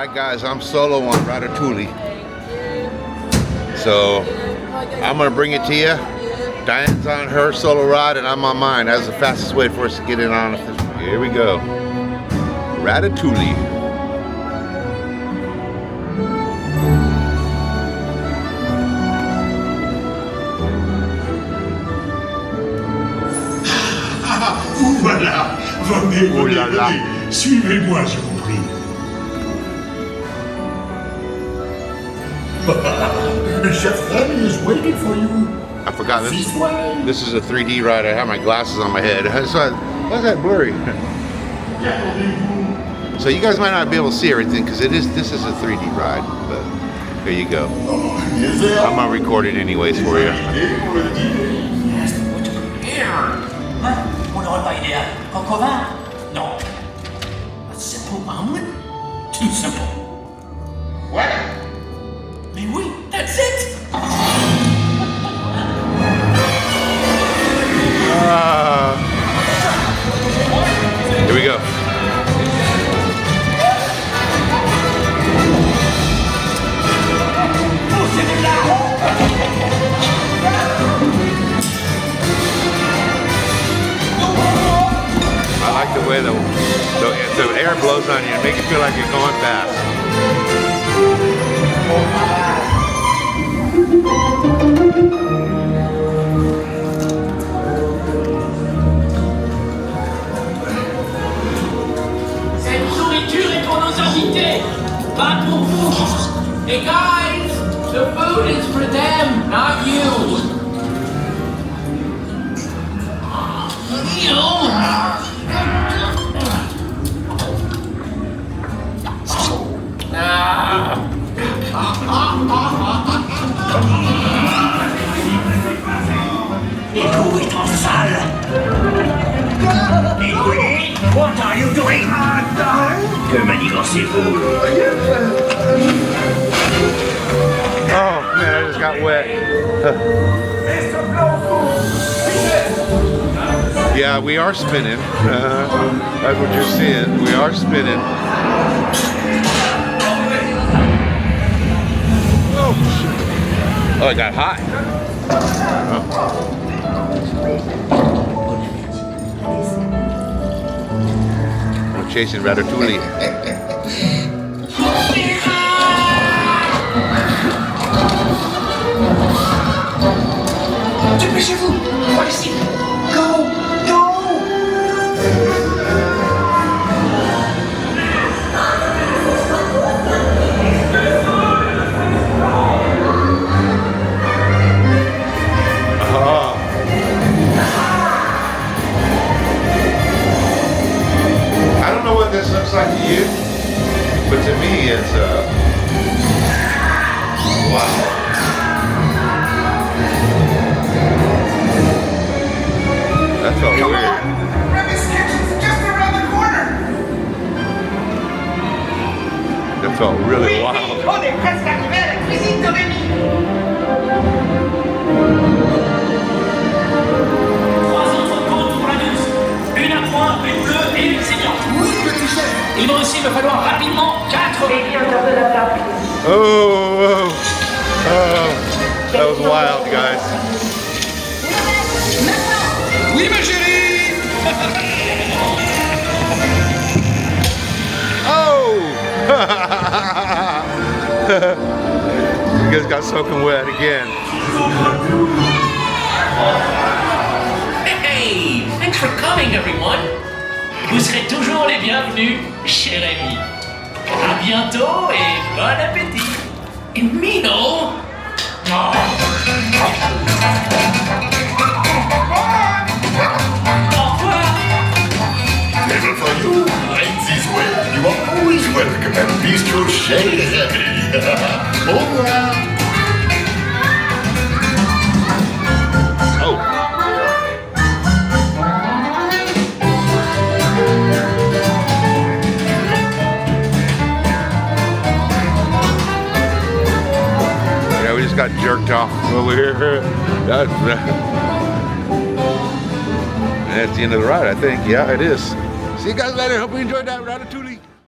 Alright guys, I'm solo on Ratatouille. So I'm gonna bring it to you. Diane's on her solo ride and I'm on mine. That's the fastest way for us to get in on it. Here we go. Ratatouille. Vous voilà. Venez, venez. Suivez-moi, je vous prie. Chef Remy is waiting for you. I forgot this is a 3D ride. I have my glasses on my head. So why is that blurry? So you guys might not be able to see everything because this is a 3D ride. But here you go. I'm gonna record it anyways for you. Mon repas idéal. Coq au vin? Non. A simple omelet? Too simple. What? Mais oui, that's it! Here we go. I like the way the air blows on you and make you feel like you're going fast. Cette nourriture est pour nos invités, pas pour vous. Hey guys, the food is for them, not you. L'égout est en salle. L'égout, what are you doing? Que manigancez-vous? Oh man, I just got wet. Yeah, we are spinning. That's what you're seeing. We are spinning. Oh, it got hot. I'm chasing Ratatouille. Dépêchez-vous! Par ici! Go! Go! I don't know what this looks like to you, but to me it's wow. That felt weird. Remy's kitchen's just around the corner. That felt really wild. On est presque arrivé à la cuisine de Remy. 3 autres côtes pour la douce. Une à point, une bleue et une saignante. Oui, petit chef. Il va aussi me falloir rapidement 4. Oh, that was wild, guys. Oui, ma chérie! Oh! You guys got soaking wet again. Hey! Thanks for coming, everyone! Vous serez toujours les bienvenus chez Remy. À bientôt et bon appétit! Mino! Oh. Au revoir! Table for you, right this way. You are always welcome at Bistro Chez Remy. Au revoir. Oh. Yeah, we just got jerked off over here. That's the end of the ride, I think. Yeah, it is. See you guys later. Hope you enjoyed that Ratatouille.